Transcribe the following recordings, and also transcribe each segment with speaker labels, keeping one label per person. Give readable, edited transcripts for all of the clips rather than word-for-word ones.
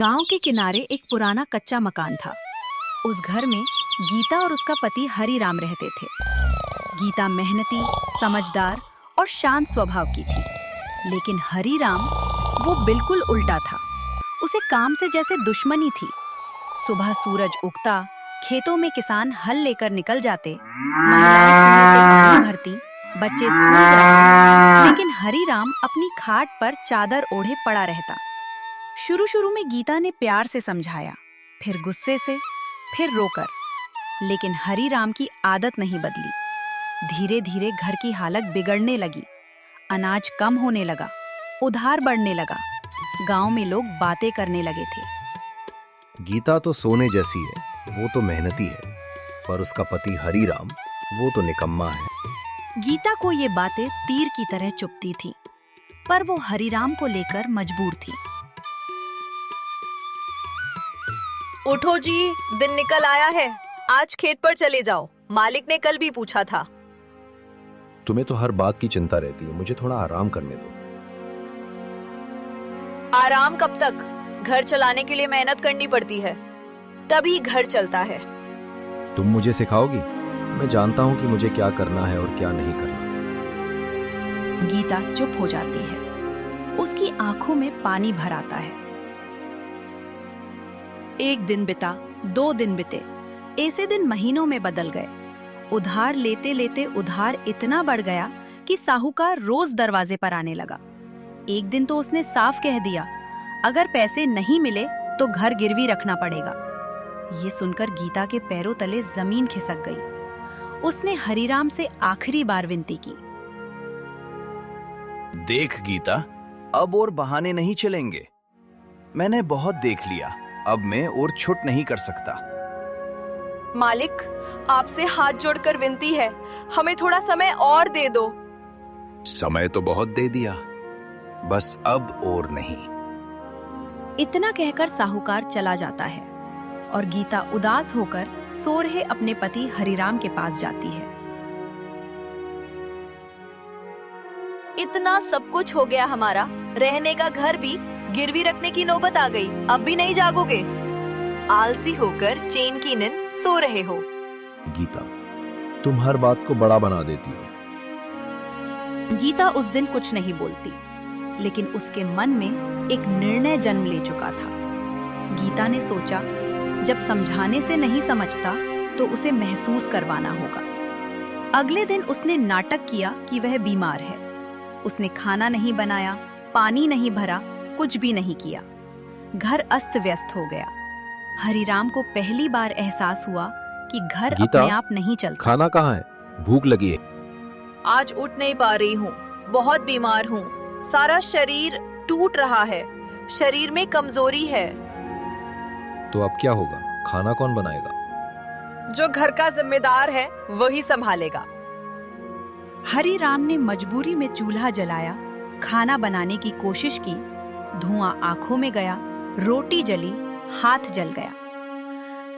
Speaker 1: गांव के किनारे एक पुराना कच्चा मकान था। उस घर में गीता और उसका पति हरिराम रहते थे। गीता मेहनती, समझदार और शांत स्वभाव की थी, लेकिन हरिराम वो बिल्कुल उल्टा था। उसे काम से जैसे दुश्मनी थी। सुबह सूरज उगता, खेतों में किसान हल लेकर निकल जाते, महिलाएं कुएं से पानी भरती, बच्चे स्कूल जाते, लेकिन हरिराम अपनी खाट पर चादर ओढ़े पड़ा रहता। शुरू में गीता ने प्यार से समझाया, फिर गुस्से से, फिर रोकर, लेकिन हरिराम की आदत नहीं बदली। धीरे धीरे घर की हालत बिगड़ने लगी। अनाज कम होने लगा, उधार बढ़ने लगा, गांव में लोग बातें करने लगे थे।
Speaker 2: गीता तो सोने जैसी है, वो तो मेहनती है, पर उसका पति हरिराम वो तो निकम्मा है।
Speaker 1: गीता को ये बातें तीर की तरह चुभती थी, पर वो हरिराम को लेकर मजबूर थी।
Speaker 3: उठो जी, दिन निकल आया है। आज खेत पर चले जाओ, मालिक ने कल भी पूछा था।
Speaker 2: तुम्हें तो हर बात की चिंता रहती है, मुझे थोड़ा आराम करने दो।
Speaker 3: आराम कब तक? घर चलाने के लिए मेहनत करनी पड़ती है, तभी घर चलता है।
Speaker 2: तुम मुझे सिखाओगी? मैं जानता हूँ कि मुझे क्या करना है और क्या नहीं करना।
Speaker 1: गीता चुप हो जाती है। उसकी आंखों में पानी भर आता है। एक दिन बिता, 2 दिन बीते, ऐसे दिन महीनों में बदल गए। उधार लेते लेते उधार इतना बढ़ गया कि साहूकार रोज दरवाजे पर आने लगा। एक दिन तो उसने साफ कह दिया, अगर पैसे नहीं मिले तो घर गिरवी रखना पड़ेगा। ये सुनकर गीता के पैरों तले जमीन खिसक गई। उसने हरिराम से आखिरी बार विनती की।
Speaker 4: देख गीता, अब और बहाने नहीं चलेंगे। मैंने बहुत देख लिया, अब मैं और छुट नहीं कर सकता।
Speaker 3: मालिक, आपसे हाथ जोड़कर विनती है, हमें थोड़ा समय और दे दो।
Speaker 4: समय तो बहुत दे दिया, बस अब और नहीं।
Speaker 1: इतना कहकर साहूकार चला जाता है और गीता उदास होकर सो रहे अपने पति हरिराम के पास जाती है।
Speaker 3: इतना सब कुछ हो गया हमारा, रहने का घर भी गिरवी रखने की नौबत आ गई। अब भी नहीं जागोगे? आलसी होकर चैन की नींद सो रहे हो।
Speaker 2: गीता, तुम हर बात को बड़ा बना देती हो।
Speaker 1: गीता उस दिन कुछ नहीं बोलती, लेकिन उसके मन में एक निर्णय जन्म ले चुका था। गीता ने सोचा, जब समझाने से नहीं समझता तो उसे महसूस करवाना होगा। अगले दिन उसने नाटक किया कि वह बीमार है। उसने खाना नहीं बनाया, पानी नहीं भरा, कुछ भी नहीं किया। घर अस्त व्यस्त हो गया। हरिराम को पहली बार एहसास हुआ कि घर
Speaker 2: गीता,
Speaker 1: अपने आप नहीं चलता।
Speaker 2: खाना कहाँ है? भूख लगी है।
Speaker 3: आज उठ नहीं पा रही हूँ, बहुत बीमार हूँ। सारा शरीर टूट रहा है, शरीर में कमजोरी है।
Speaker 2: तो अब क्या होगा? खाना कौन बनाएगा?
Speaker 3: जो घर का जिम्मेदार है वही संभालेगा।
Speaker 1: हरिराम ने मजबूरी में चूल्हा जलाया, खाना बनाने की कोशिश की। धुआं आंखों में गया, रोटी जली, हाथ जल गया।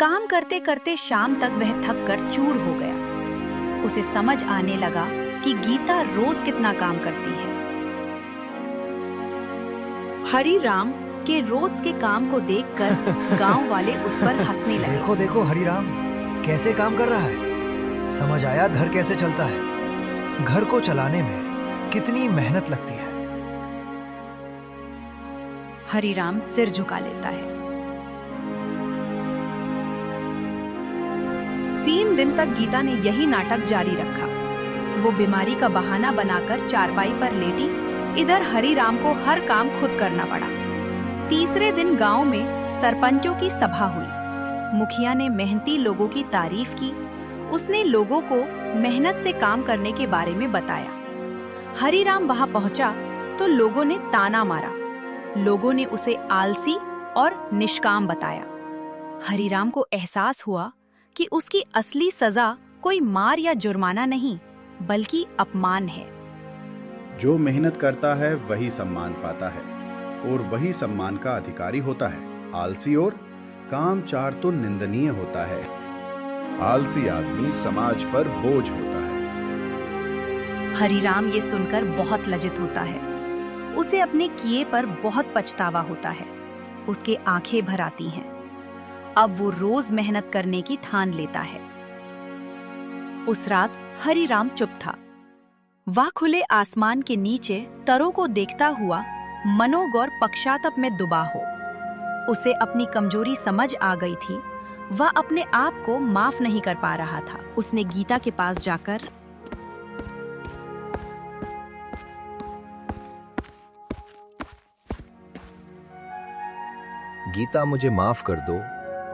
Speaker 1: काम करते करते शाम तक वह थक कर चूर हो गया। उसे समझ आने लगा कि गीता रोज कितना काम करती है। हरिराम के रोज के काम को देखकर गांव वाले उस पर हंसने लगे।
Speaker 5: देखो देखो, हरिराम कैसे काम कर रहा है। समझ आया घर कैसे चलता है। घर को चलाने में कितनी मेहनत लगती है।
Speaker 1: हरिराम सिर झुका लेता है। 3 दिन तक गीता ने यही नाटक जारी रखा। वो बीमारी का बहाना बनाकर चारपाई पर लेटी। इधर हरिराम को हर काम खुद करना पड़ा। तीसरे दिन गांव में सरपंचों की सभा हुई। मुखिया ने मेहनती लोगों की तारीफ की। उसने लोगों को मेहनत से काम करने के बारे में बताया। हरिराम वहां पहुंचा तो लोगों ने ताना मारा। लोगों ने उसे आलसी और निष्काम बताया। हरिराम को एहसास हुआ कि उसकी असली सजा कोई मार या जुर्माना नहीं, बल्कि अपमान है।
Speaker 6: जो मेहनत करता है वही सम्मान पाता है और वही सम्मान का अधिकारी होता है। आलसी और कामचार तो निंदनीय होता है। आलसी आदमी समाज पर बोझ होता है।
Speaker 1: हरिराम ये सुनकर बहुत लज्जित होता है। उसे अपने किए पर बहुत पछतावा होता है। उसके आंखें भर आती हैं। अब वो रोज मेहनत करने की ठान लेता है। उस रात हरिराम चुप था। वह खुले आसमान के नीचे तारों को देखता हुआ मनोग और पश्चाताप में डूबा हो। उसे अपनी कमजोरी समझ आ गई थी। वह अपने आप को माफ नहीं कर पा रहा था। उसने गीता के पास जाकर
Speaker 2: गीता, मुझे माफ कर दो।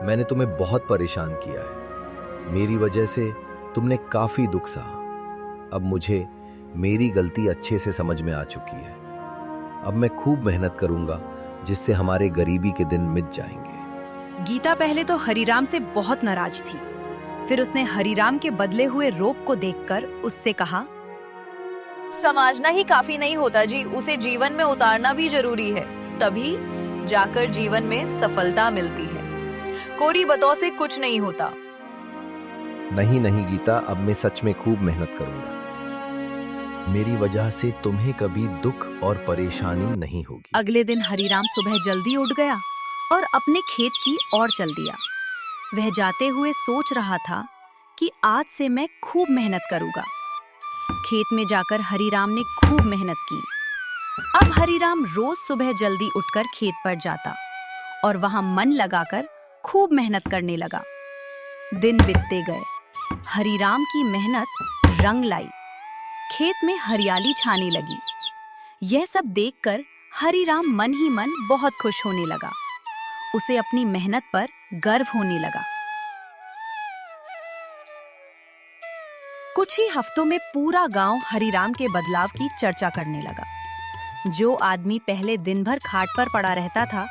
Speaker 2: मैंने तुम्हें बहुत परेशान किया है। मेरी वजह से तुमने काफी दुख सहा। अब मुझे मेरी गलती अच्छे से समझ में आ चुकी है। अब मैं खूब मेहनत करूंगा जिससे हमारे गरीबी के दिन मिट जाएंगे।
Speaker 1: गीता पहले तो हरिराम से बहुत नाराज थी। फिर उसने हरिराम के बदले हुए रोप को देखकर उससे कहा,
Speaker 3: समझना ही काफी नहीं होता जी, उसे जीवन में उतारना भी जरूरी है, तभी जाकर जीवन में सफलता मिलती है। कोरी बातों से कुछ नहीं होता।
Speaker 2: नहीं नहीं गीता, अब मैं सच में खूब मेहनत करूंगा। मेरी वजह से तुम्हें कभी दुख और परेशानी नहीं होगी।
Speaker 1: अगले दिन हरिराम सुबह जल्दी उठ गया और अपने खेत की ओर चल दिया। वह जाते हुए सोच रहा था कि आज से मैं खूब मेहनत करूंगा। खेत में जाकर हरिराम ने खूब मेहनत की। अब हरिराम रोज सुबह जल्दी उठकर खेत पर जाता और वहां मन लगाकर खूब मेहनत करने लगा। दिन बीतते गए। हरिराम की मेहनत रंग लाई। खेत में हरियाली छाने लगी। यह सब देखकर हरिराम मन ही मन बहुत खुश होने लगा। उसे अपनी मेहनत पर गर्व होने लगा। कुछ ही हफ्तों में पूरा गांव हरिराम के बदलाव की चर्चा करने लगा। जो आदमी पहले दिन भर खाट पर पड़ा रहता था,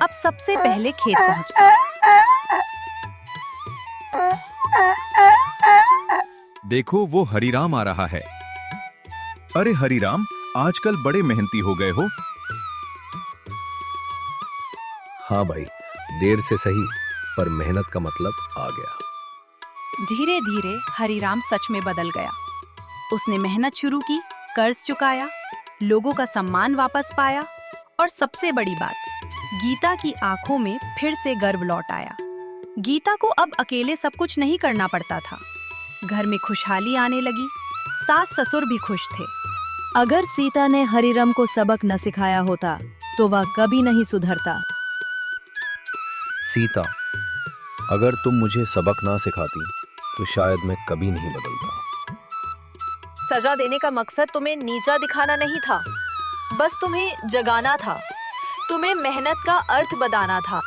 Speaker 1: अब सबसे पहले खेत पहुंचता।
Speaker 7: देखो, वो हरिराम आ रहा है। अरे हरिराम, आजकल बड़े मेहनती हो गए हो।
Speaker 2: हाँ भाई, देर से सही पर मेहनत का मतलब आ गया।
Speaker 1: धीरे धीरे हरिराम सच में बदल गया। उसने मेहनत शुरू की, कर्ज चुकाया, लोगों का सम्मान वापस पाया और सबसे बड़ी बात, गीता की आंखों में फिर से गर्व लौट आया। गीता को अब अकेले सब कुछ नहीं करना पड़ता था। घर में खुशहाली आने लगी। सास ससुर भी खुश थे। अगर सीता ने हरिराम को सबक न सिखाया होता तो वह कभी नहीं सुधरता।
Speaker 2: सीता, अगर तुम मुझे सबक ना सिखाती तो शायद मैं कभी नहीं बदलता।
Speaker 3: सजा देने का मकसद तुम्हें नीचा दिखाना नहीं था, बस तुम्हें जगाना था, तुम्हें मेहनत का अर्थ बताना था।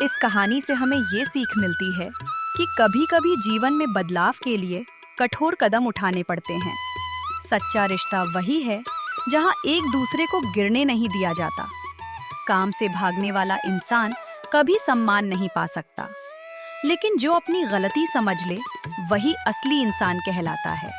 Speaker 1: इस कहानी से हमें ये सीख मिलती है कि कभी-कभी जीवन में बदलाव के लिए कठोर कदम उठाने पड़ते हैं। सच्चा रिश्ता वही है जहां एक दूसरे को गिरने नहीं दिया जाता। काम से भागने वाला इंसान कभी सम्मान नहीं पा सकता, लेकिन जो अपनी गलती समझ ले वही असली इंसान कहलाता है।